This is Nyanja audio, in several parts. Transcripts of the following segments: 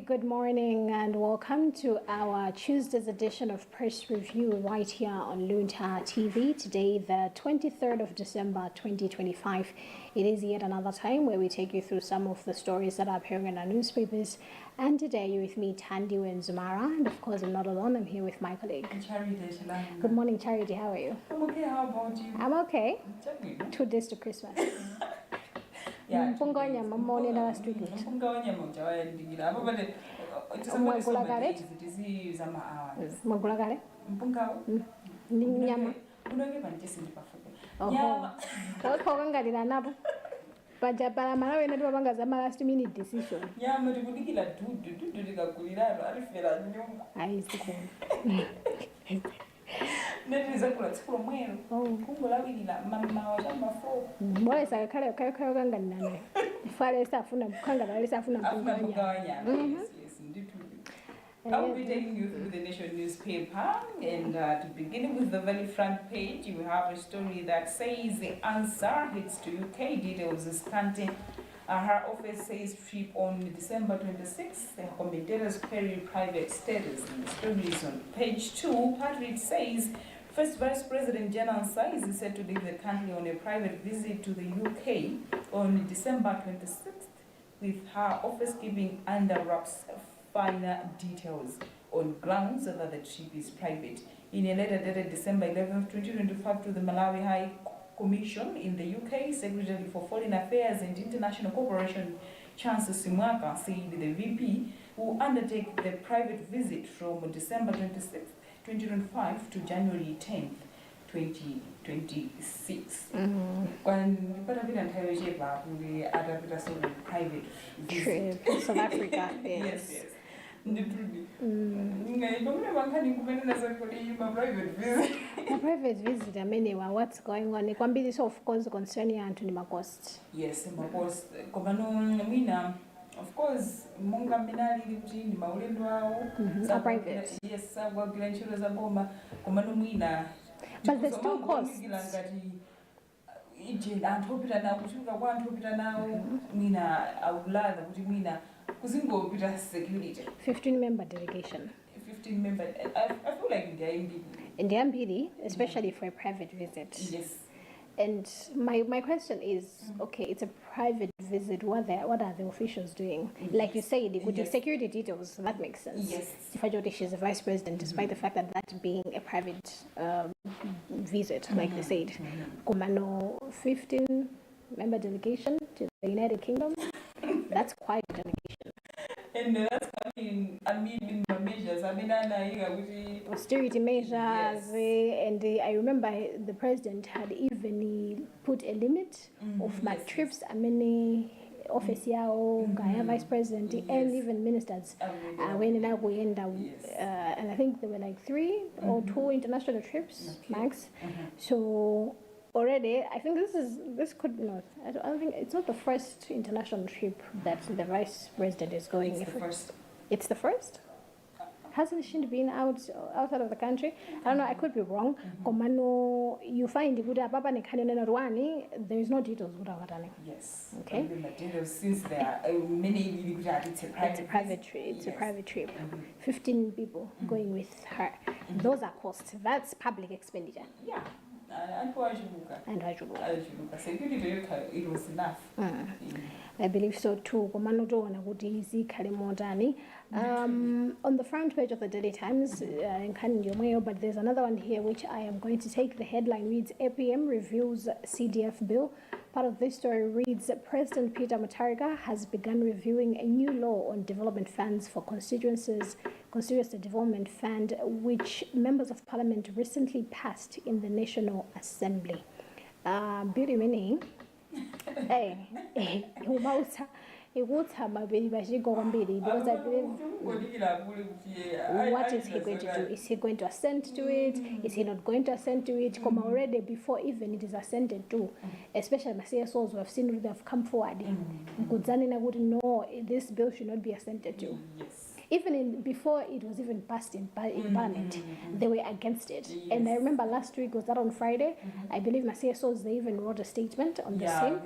good morning and welcome to our Tuesday's edition of Press Review right here on Luntha TV. Today, the 23rd of December 2025. It is yet another time where we take you through some of the stories that are appearing in our newspapers. And today you're with me, Tandiwe and Zumara. And of course, I'm not alone. I'm here with my colleague. Charity. Good morning, Charity. How are you? I'm okay. How about you? I'm okay. 2 days to Christmas. Yeah. Mpunga nyama morning last week. Mpunga nyama ujawa ndingira. Abo bale. Mwagula kale? Mwagula kale? Mpunga. Nyama. Unonge banjesi ndipafuko. Nyama. Kwa ngalira nabo. Pajapala malawe ndio banga last minute decision. Nyama tikudikira dudu likakulirano alifera nyumba. Ayisiko. Netiza kula tsikolo mwero. Kungo lawilira mama wa chamba 4. Mbona sakakale kayo kanga nane. Fale safuna kanga lesa afuna mpunganya. Yes, indeed. I will be taking you through the Nation newspaper, and to begin with the very front page, you have a story that says the answer hits to UK. Details is scanty. Her office says trip on December 26th. The commentators query private status. And the story is on page 2. Patrick says First Vice President Jan Ansah is set to leave the country on a private visit to the UK on December 26th, with her office keeping under wraps finer details on grounds that the trip is private. In a letter dated December 11th, 2025 to the Malawi High Commission in the UK, Secretary for Foreign Affairs and International Cooperation, Chancellor Simwaka, said the VP will undertake the private visit from December 26th, 2025 to January 10th, 2026. When private trip to South Africa. Yes. Private visit, I mean, what's going on? It can be this, of course, concerning Anthony Macost. Yes, Macost. Of course, Monga Minari, private. Yes, Komano but there's still costs. Kuzingo Peter security. 15-member delegation. 15-member. I feel like in the MPD, especially for a private visit. Yes. And my question is, okay, it's a private visit. What are the officials doing? Like you said, with the security details, that makes sense. Yes. She's the vice president, despite the fact that being a private visit, like they said. Komano 15-member delegation to the United Kingdom. That's quite a delegation. And that's coming amid measures. Austerity measures, yes. And I remember the president had even put a limit of my trips. I mean, office yao, vice president, and even ministers. When we end up, and I think there were like 3 or 2 international trips max. So already, I think this could not. I don't think it's not the first international trip that the vice president is going. It's the first. It's the first. Hasn't she been outside of the country? I don't know. I could be wrong. Komano, you find there is no details. Yes. Okay. The details, since there are many, it's a private trip. It's a private trip. 15 people going with her. Those are costs. That's public expenditure. Yeah. And security, it was enough. I believe so too. On the front page of the Daily Times, but there's another one here which I am going to take. The headline reads, APM reviews CDF bill. Part of this story reads, President Peter Mutharika has begun reviewing a new law on development funds for constituency development fund, which members of parliament recently passed in the National Assembly. Beauty meaning, because I believe what is he going to do? Is he going to assent to it? Is he not going to assent to it? Already before even it is assented to, especially my CSOs who have seen it, they have come forward. I would know this bill should not be assented to. Yes. Even before it was even passed in Parliament, they were against it. Yes. And I remember last week, was that on Friday? I believe my CSOs, they even wrote a statement on the same.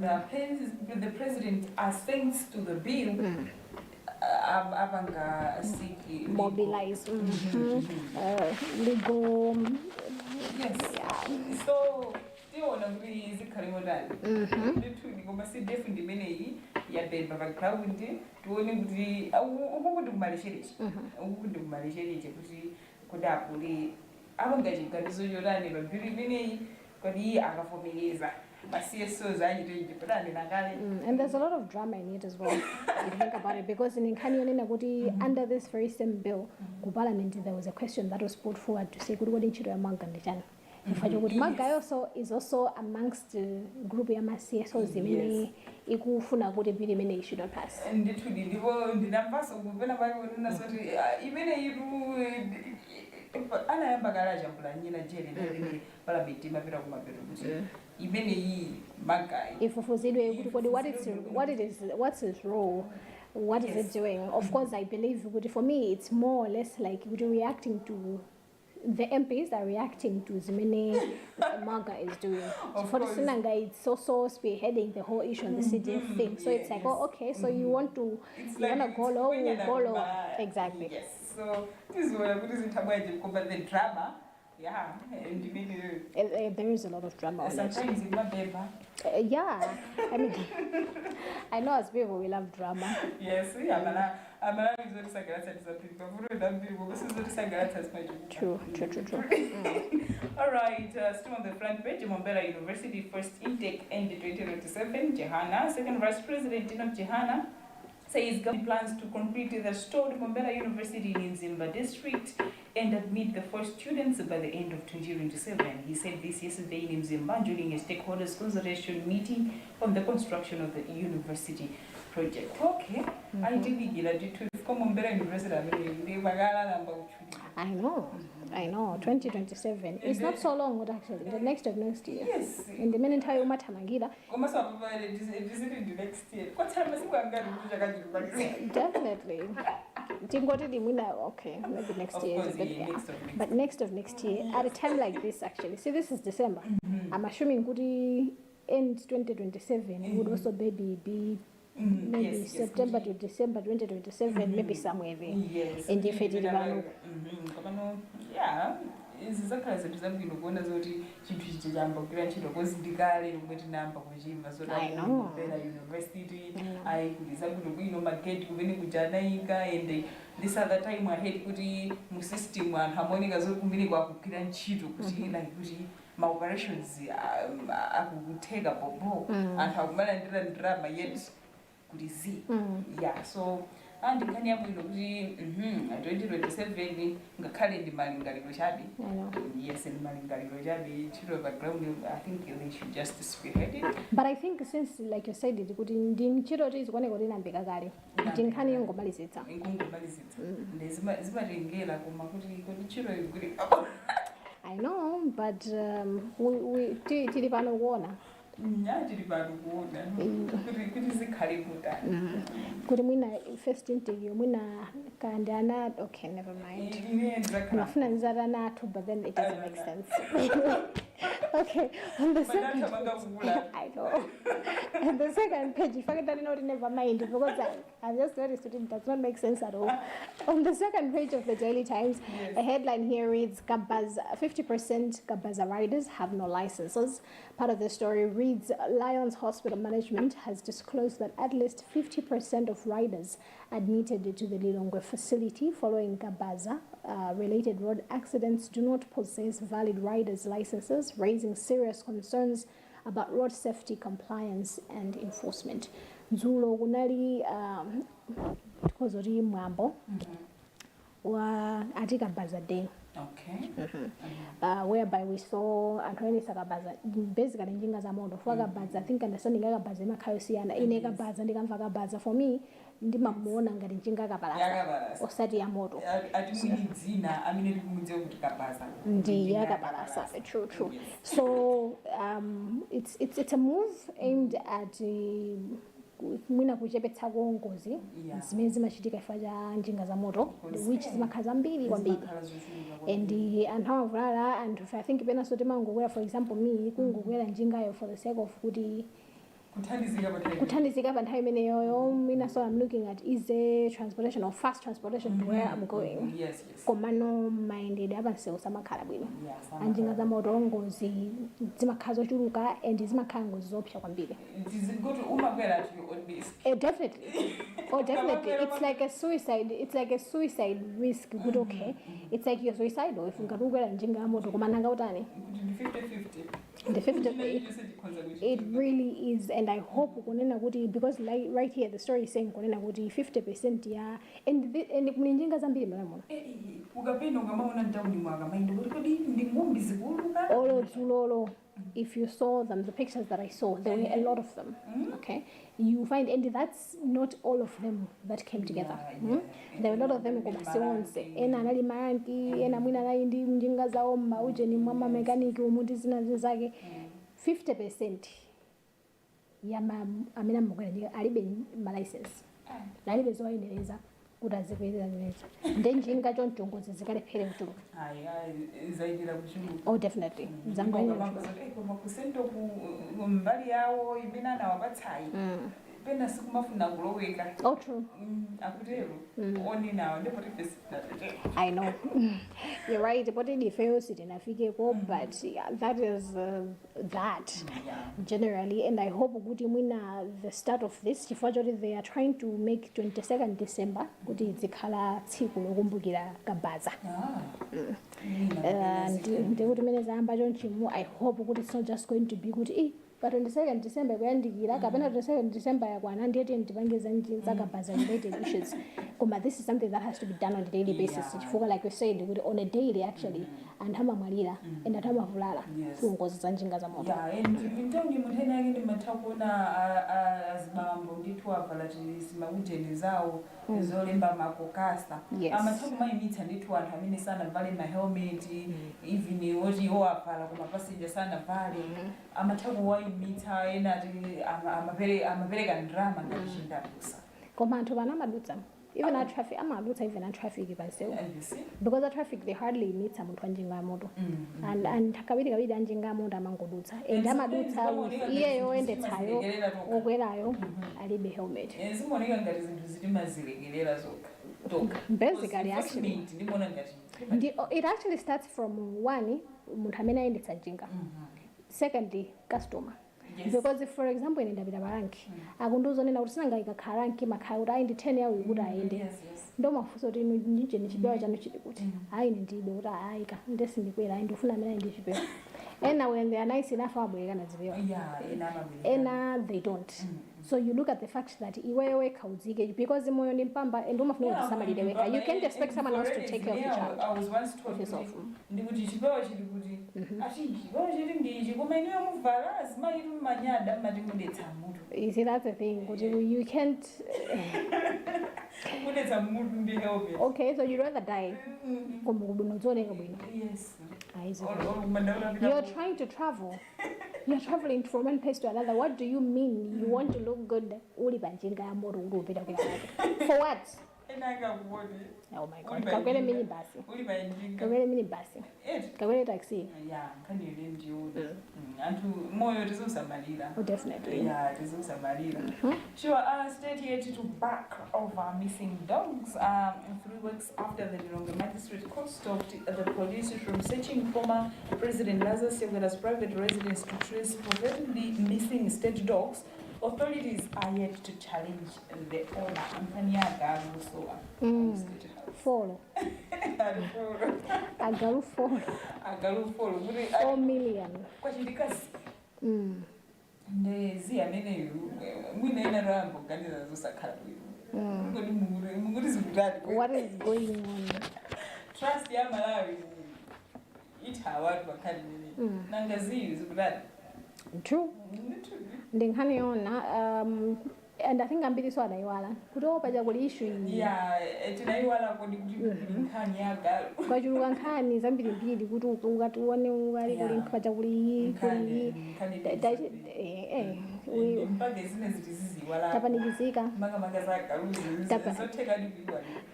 The president assents to the bill. abanga seek mobilize legal. Yes. Yeah. So tiona kuti zikhale modali ndithudi ngoba sidefu ndimeneyi yabhebha background tione kuti ukukuti kumaleshereche ukukuti kumaleshereche kuti kudapuli abangachiganizo chotani pambiri imeneyi kwati akafomeleza masiyeso zanyitoite kudani nakale. And there's a lot of drama in it as well if you think about it, because in Nkanyonena kuti under this very same bill ku parliament there was a question that was put forward to say kuti kodi ntchito ya maga ndichani. Maga also is also amongst the group ya CSO zimene ikufuna kuti bill imene should not pass. Ndithudi ndipo ndinamvaso kupena pakuona soti imene iru anayamba kala jambula nyina jeri ndine parliament mapira kumapira kuti imene iyi maga ifufuzidwe kuti kodi what's his role, what is it doing. Of course I believe for me it's more or less like reacting to the MPs are reacting to Zimene Maga is doing. So for the Sinanga, it's also spearheading the whole issue on the CDF thing. So it's like, oh, okay, so you want to go low, go low. Exactly. Yes. So this is what the drama. Yeah, and there is a lot of drama on it. Sometimes in my baby. Yeah, I mean, I know as people we love drama. Yes, yeah, I'm True. All right, still on the front page, Mombela University first intake ended 2027. Jehana, second vice president of Jehana, says government plans to complete the restored Mombela University in Nzimba district and admit the first students by the end of 2027. He said this yesterday in Nzimba during a stakeholders consultation meeting on the construction of the university project. Okay, I did get Mombela University. I know. 2027. It's not so long, but actually, the next of next year. Yes. In the meantime, Matamangira. Next year. What time is it? Definitely. Okay, maybe next year is a bit, yeah. But next of next year, at a time like this, actually. See, this is December. I'm assuming good end 2027 would also be maybe September to December 2027, maybe somewhere there. Yes. In the federal. Yeah. Izizakhala zethu zabwino kuona zoti chinthu chichi chambokira ntchito kozindikale kuti namba kuchimva Mombela University ayikuliza bwino magate kumene kujanayika and this other time ahead kuti mu system anthu amaoneka zoti kumene kwakugwira ntchito kuti kuti ma operations akukutheka bobo anthu akumalandira ndirama yet kuti zi yeah so and can you kuti 2027 ngakhale ndi malingaliro chabe. Yes, and malingaliro chabe chiro background. I think they should just spearhead it. But I think since like you said it kuti ndi chiro chizikone kuti nambeka kale tinkhani yongomalizetsa ndizimatengera koma kuti chiro iguri. I know, but we tili pano kuona kuti zikhale kutani kuti mwina first interview mwina kandi ana okay, never mind. Mafuna nzara natu, but then it doesn't make sense. Okay, on the second I know. On the second page, if I can not never mind, because I just noticed it does not make sense at all. On the second page of the Daily Times, a headline here reads, 50% Gabaza riders have no licenses. Part of the story reads, Lions Hospital Management has disclosed that at least 50% of riders admitted to the Lilongwe facility following Gabaza related road accidents do not possess valid riders' licenses, raising serious concerns about road safety compliance and enforcement. Dzulo kunali tikozoti mwambo wa ati Gabaza Day. Okay. Whereby we saw anthu Gabaza basically njinga za moto for Gabaza. I think understanding Gabaza imakhayosiyana ine Gabaza ndikamva Gabaza for me ndimamuona ngati njinga Gabaza osati ya moto dzina amene tikumudziwa kuti Gabaza ndi Gabaza. True. So it's a move aimed at mwina kuchepetsa ngozi zimene zimachitika chifukwa cha njinga za moto, which zimakhala zambiri kwambiri. And anthu amavulala, and I think penanso timangokwera, for example me kungokwera njingayo for the sake of kuti kuthandizika pa nthawi imeneyoyo mina, so I'm looking at easy transportation or fast transportation to where I'm going. Yes. Komano mayendedwe apansewu samakhala bwino, anjinga za moto ngozi zimakhala zochuluka and zimakhala ngozi zopsa kwambiri. Definitely. Definitely. It's like a suicide risk. Good, okay. It's like you're suicidal if ungarukwera njinga moto kumananga utani. 50-50. It really is, and I hope kunena kuti, because like right here the story is saying kunena kuti 50% ya and kuninjinga zambiri mwana. Lolo. If you saw them, the pictures that I saw, there were a lot of them. Okay, you find, and that's not all of them that came together. There were a lot of them. Ena anali maranki, ena mwina na indi mjinga zao mauje ni mama mekaniki umuti zina zake. 50% ya amina mkwela njinga alibe ma license. Alibe zoa ineleza. Then jinga John Jongozi zikale pele mtuluka. Oh, definitely. Zangwani kusento kumbali yao ibina na wabatai. Pena sikumafuna kuloweka. Oh, true. Only now. I know. You're right. But in the fail city, but that is that generally. And I hope the start of this, they are trying to make 22nd December. And I hope it's not just going to be good. But on the 2nd December, we are the 2nd December, related issues. This is something that has to be done on a daily basis. Like we said, on a daily actually, and Hama Marila, and at Hama Hulala, who was Zanjinga Zamoto. Yeah, and in town, you Mutena in Matapona as Bambo, Ditua, Valatis, Maujen, Zao, Zolimba Makokasta. Yes. I'm a top my meet and Ditua, I mean, son of Valley, my helmet, even the Oji my passenger son of Valley. I'm a top meter, and I'm a very good drama. Even at traffic, I'm not even at traffic myself. Because at traffic, they hardly meet someone to Anjinga Modo. And Takawidi Anjinga Moda Mangoduta. And Damaduta with EAO and the Tayo, or Guelayo, I be helmet. Basically, actually, it actually starts from one, Mutamena in the Sanjinga. Secondly, customer. Yes. Because if, for example, in David Baranki, I would do something outside like a Karanki, Makaura, in the 10 year we would end. Doma so to Nijin, I indeed would I can destiny where I do Fulana in the and now when they are nice enough, and they don't. So you look at the fact that because the moon in Pamba and don't know somebody you can't expect someone else to take care of your child. I was once told yourself. You see, that's the thing. You can't. Okay, so you'd rather die. Yes. You're trying to travel. You're traveling from one place to another. What do you mean? You want to look good? For what? Oh my God. Kagwele minibus. Kagwele minibus. Kagwele taxi. Yeah, can you name you? And more it is also Malila. Oh, definitely. Yeah, it is also Malila. Sure, stayed here to back of our missing dogs. 3 weeks after the Lilongwe Magistrate Court stopped the police from searching former President Lazarus Yogala's private residence to trace purportedly missing state dogs. Authorities are yet to challenge the owner. Follow. Agalu follow. 4 million. What is going on? Trust ya Malawi. Eat her word for Candy. Nangazi is glad. True. And I think I'm pretty sure that you are. Could all by the issue. Yeah, it's an Iwala for the Kanya. But you can is something pretty good to go to one in Pajawli.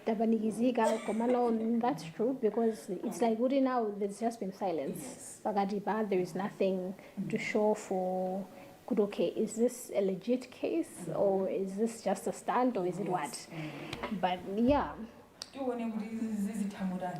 Tapanigizika, Komano, that's true because it's like good now, there's just been silence. There is nothing to show for Good, okay, is this a legit case or is this just a stunt or is it what? But yeah,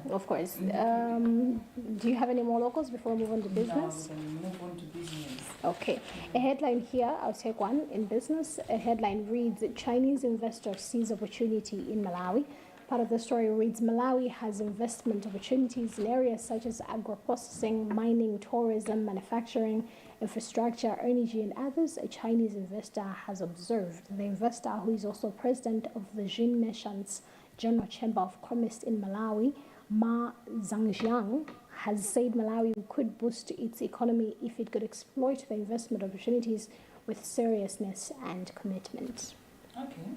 of course. Do you have any more locals before we move on to business? No, then move on to business. Okay, a headline here, I'll take one in business. A headline reads, Chinese investor sees opportunity in Malawi. Part of the story reads, Malawi has investment opportunities in areas such as agro-processing, mining, tourism, manufacturing, infrastructure, energy, and others. A Chinese investor has observed. The investor, who is also president of the Jin Merchants General Chamber of Commerce in Malawi, Ma Zhangjiang, has said Malawi could boost its economy if it could exploit the investment opportunities with seriousness and commitment. Okay.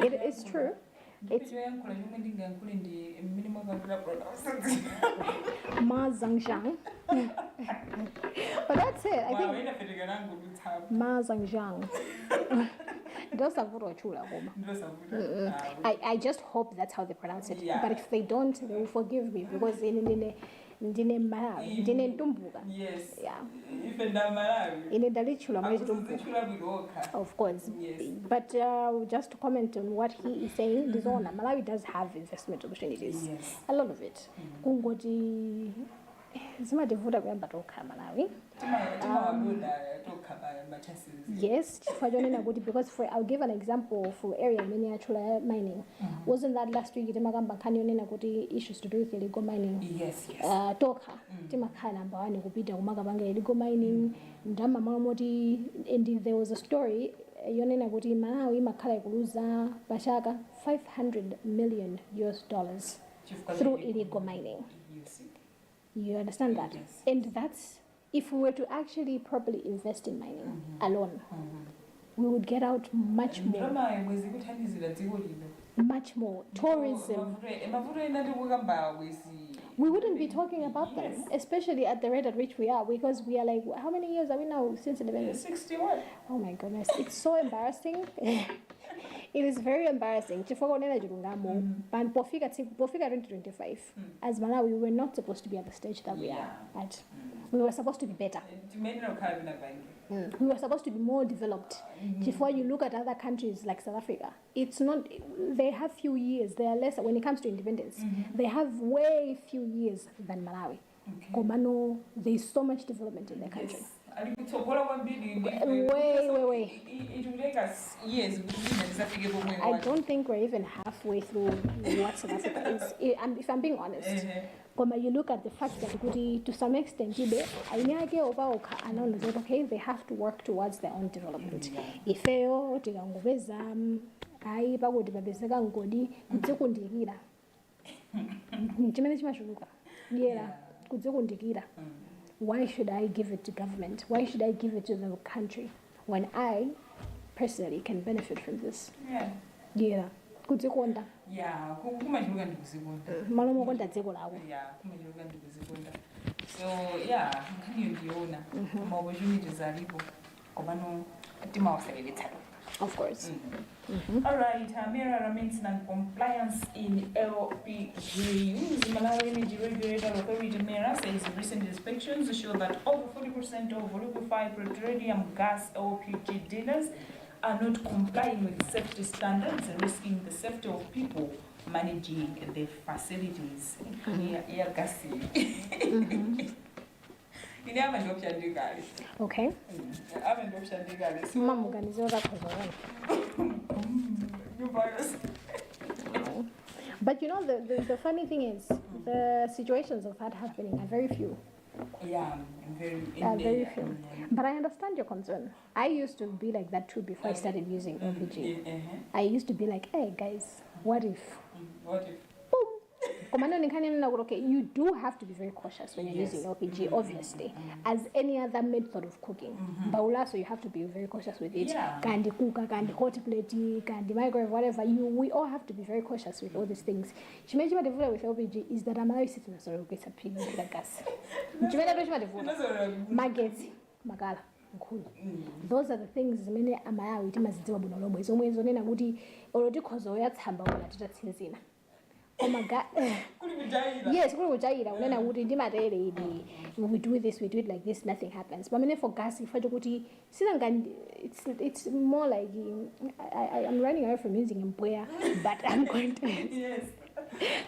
It is true. It's Ma Zhangjiang. But that's it. I think Ma Zhangjiang. I just hope that's how they pronounce it. Yeah. But if they don't, they will forgive me because in yes. Yeah. Even Of course. Yes. But just to comment on what he is saying, Malawi does have investment opportunities. Yes. A lot of it. Kungoti zimadevuta kuyamba tokha Malawi. Yes, because I'll give an example for area miniature mining. Wasn't that last week issues to do with illegal mining? Yes. Toka timakhala mbawani kupita kumakabanga illegal mining ndama mamoti, and there was a story yonena kuti Malawi makhala ikuluza pachaka $500 million through illegal mining. You understand that? Yes. And that's, if we were to actually properly invest in mining alone, we would get out much more. Much more. Tourism. We wouldn't be talking about them, especially at the rate at which we are, because we are like, how many years are we now since independence? 61. Oh my goodness, it's so embarrassing. It is very embarrassing. But pofika 2025, as Malawi, we were not supposed to be at the stage that we are at. We were supposed to be better. We were supposed to be more developed. Before you look at other countries like South Africa, it's not, they have few years, they are less, when it comes to independence, they have way few years than Malawi. Komano, there's so much development in their country. Way. It will take us years. I don't think we're even halfway through what South Africa is, if I'm being honest. You look at the fact that to some extent, okay, they have to work towards their own development. If why should I give it to government? Why should I give it to the country when I personally can benefit from this? Yeah. Kudzikonda. Yeah, kumachuluka ndikuzikonda. Malomo konda dziko lawo. Yeah, kumachuluka ndikuzikonda. So yeah, nkhani ndiona ma opportunities alipo komano timawasayeletsalo. Of course. All right, Mira remains non-compliance in LPG. The Malawi Energy Regulator Authority Mira says recent inspections show that over 40% of liquefied petroleum gas LPG dealers are not complying with safety standards, risking the safety of people managing the facilities. Okay. But you know, the funny thing is, the situations of that happening are very few. Yeah, very few. But I understand your concern. I used to be like that too before I started using LPG. I used to be like, hey guys, what if? Okay, you do have to be very cautious when you're using LPG, obviously, as any other method of cooking. But also you have to be very cautious with it. Candy cooker, candy hot plate, candy microwave, whatever. We all have to be very cautious with all these things. With LPG is that I'm always sitting as a gas. Maggots, magala. Those are the things many amayawi timazidziwa buno lomwe zomwe zonena kuti oloti khozo yatsamba wala titatsinzina oh my god. Yes, unena kuti ndimatere idi, we do this, we do it like this, nothing happens. Pamene for gas ifacho kuti it's more like I'm running away from using mpweya, but I'm going to Yes.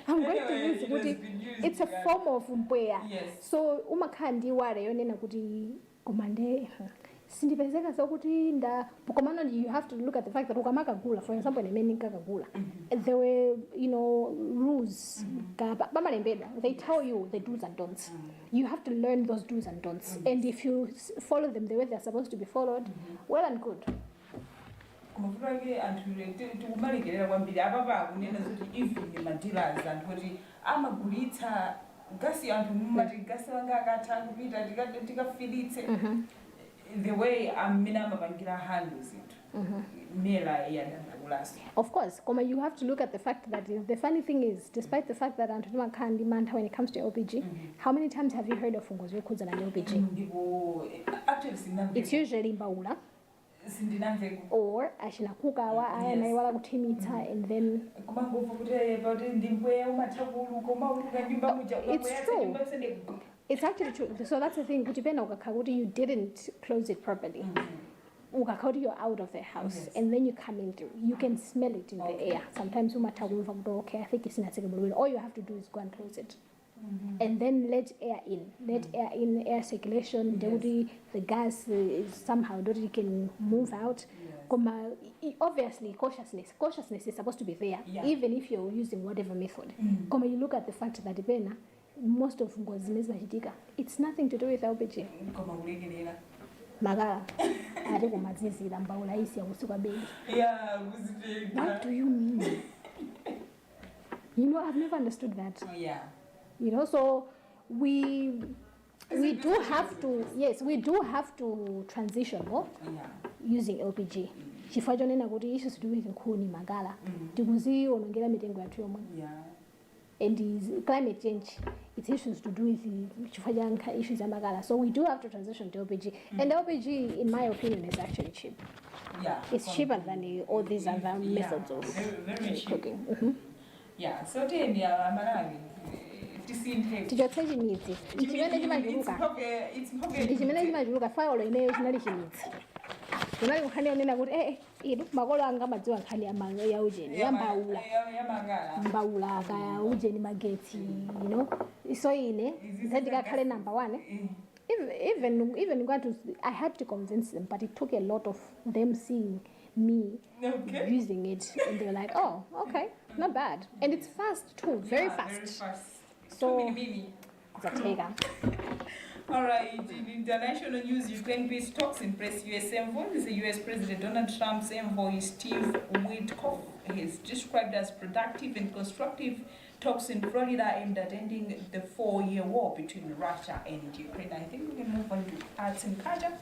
I'm going to use kuti it's a form of mpweya. Yes. So umakhandi ware yonena kuti komande sindipezeka sokuti komano you have to look at the fact that ukamakagula, for example, nemeni kakagula, there were, rules. They tell you the do's and don'ts. You have to learn those do's and don'ts, and if you follow them the way they're supposed to be followed, well and good. Kumufurage tikumarekerera kwambiri apapa kunena kuti even madealers and kuti amagulitsa gasi anthu mumati gasi wanga akatha kupita tikafilitse the way amene amapangira handles it mela yadandakulaso. Of course, you have to look at the fact that the funny thing is, despite the fact that anthu timakhandi mantha when it comes to LPG, how many times have you heard of ngozi yokhudza na LPG? It's usually mbawula or ashinakukawa ayanayiwala kuthimita, and then it's true. It's actually true. So that's the thing. You didn't close it properly. You're out of the house, yes. And then you come in through. You can smell it in the air. Sometimes okay, I think it's not acceptable. All you have to do is go and close it. And then let air in, air circulation. Yes. The gas is somehow it can move out. Yes. Obviously, cautiousness is supposed to be there, yeah. Even if you're using whatever method. You look at the fact that most of ngozi, it's nothing to do with LPG. Magala, what do you mean? I've never understood that. Oh, yeah. So we do have to, yes, we do have to transition using LPG. Chifajonena kuti issues to do with nkhuni magala. Tikuzi onongera mitengo yathu yomwe. Yeah. And climate change, it's issues to do with issues magala. So we do have to transition to LPG. And LPG, in my opinion, is actually cheap. Yeah. It's cheaper than all these other methods of very cheap. Cooking. Yeah. So then, tichotse chimidzi chimene chimajuluka fayolo ineyo chinali chimidzi kunali nkhani yonena kuti idu makolo anga amadziwa nkhani ya ujeni ya mbawula kaya ujeni magetsi, so ine ndikakhale number 1. Even going to, I had to convince them, but it took a lot of them seeing me using it, and they were like, oh, okay, not bad, and it's fast too, very fast. So, it's a taker. All right, in international news, Ukraine-based talks impress U.S. envoy. The U.S. President Donald Trump's envoy, Steve Witkoff, has described as productive and constructive talks in Florida aimed at ending the 4-year war between Russia and Ukraine. I think we can move on to arts and culture.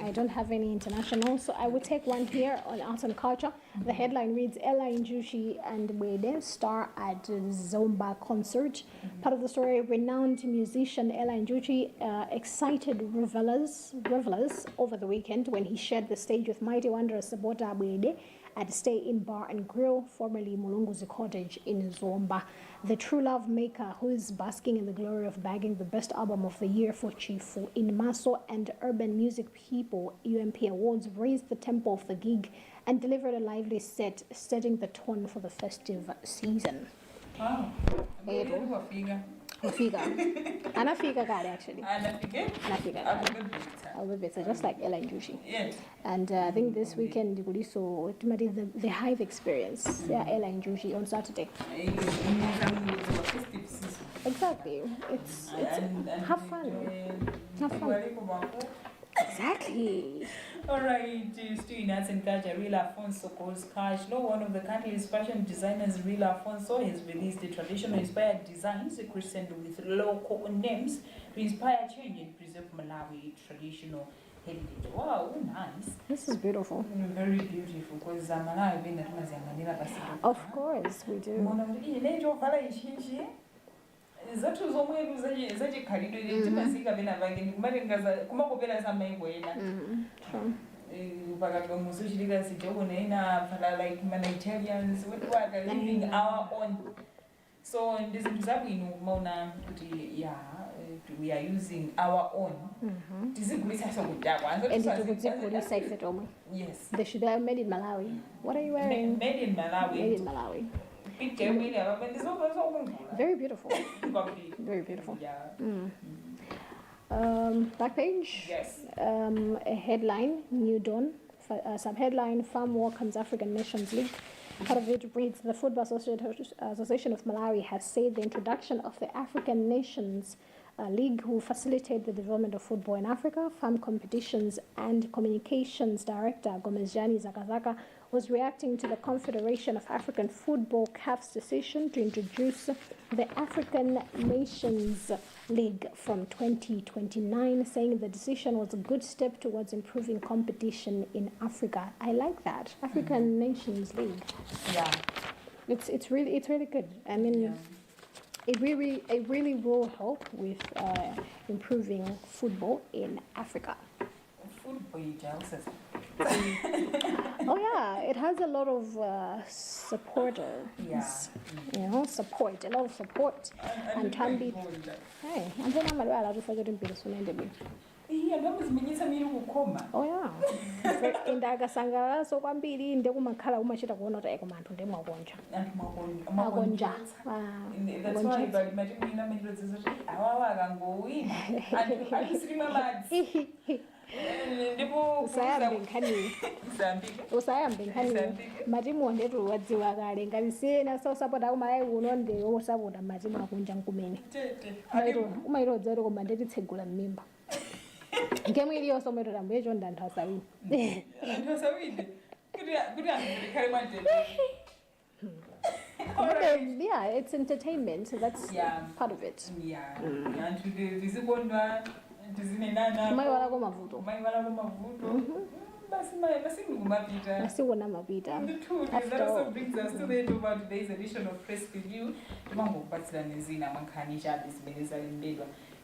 I don't have any international, so I will take one here on arts and culture. The headline reads, Ella Njushi and Wede star at Zomba concert. Part of the story, renowned musician Ella Njushi excited revelers over the weekend when he shared the stage with mighty wanderer Sabota Wede at Stay In Bar and Grill, formerly Mulunguzi Cottage in Zomba. The true love maker, who is basking in the glory of bagging the best album of the year for Chifu in Maso and Urban Music People UMP Awards, raised the tempo of the gig and delivered a lively set, setting the tone for the festive season. Wow. Anafika kale actually. Anafika kale. A little bit, so just like Ella Njushi. Yes. And I think this weekend so the Hive experience. Yeah, Ella Njushi on Saturday. Exactly. It's have fun. Have fun. Exactly. Alright, still in arts and culture, Real Alfonso calls cash. One of the country's fashion designers, Real Alfonso, has released the traditional inspired designs christened with local names to inspire change and preserve Malawi traditional heritage. Wow, nice. This is beautiful. Very beautiful, because Malawi of course, we do. Zathu zomwe zachikhalidwe timazika pena pange ndikumatenga kumakopera samaikoena pakati muzochitika sijoko neina like Italians what are living our own So in this example, we are using our own. And Yes. they should have made in Malawi. What are you wearing? Made in Malawi. Made in Malawi. Very beautiful. Very beautiful. Back page. Yes. A headline, New Dawn. Subheadline, Farm Welcomes African Nations League. Part of it reads, the Football Association of Malawi has said the introduction of the African Nations League will facilitate the development of football in Africa. Farm Competitions and Communications Director Gomezjani Zakazaka was reacting to the Confederation of African Football CAF's decision to introduce the African Nations League from 2029, saying the decision was a good step towards improving competition in Africa. I like that. African Nations League. Yeah. It's really good. I mean, it really will help with improving football in Africa. Oh yeah, it has a lot of supporters. Yeah. You know, a lot of support. And Tambi. Hey, and then I'm allowed to forget him. Oh yeah. Indagasanga so kwambiri ndekumakhala umachita kuona kuti ekomanthu ndemwakonja. Makonja. That's why but matimina medrodzizo kuti awawa akangowina andisirima madzi. Ndipo usayambe nkhani matimu ondetu wadziwa kale ngati siyena sosapota kumalayi uno ndi osapota matimu akunja nkumene umayitodza kuti koma ndetitsegula mmimba ngemu iliyonse umayitota mbuyecho ndi anthu asawine yeah, it's entertainment, so that's part of it. Maiwalako mavuto. Asiwona mapita. That also brings us to the end of today's edition of Press Review.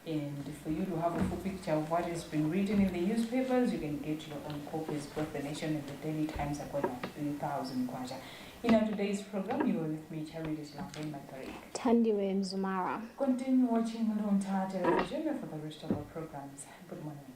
And for you to have a full picture of what has been written in the newspapers, you can get your own copies, both the Nation and the Daily Times, according to 3,000 kwacha. In our today's program, you are with me, Charity Slampen Matharik. Tandiwe Mzumara. Continue watching Luntha television for the rest of our programs. Good morning.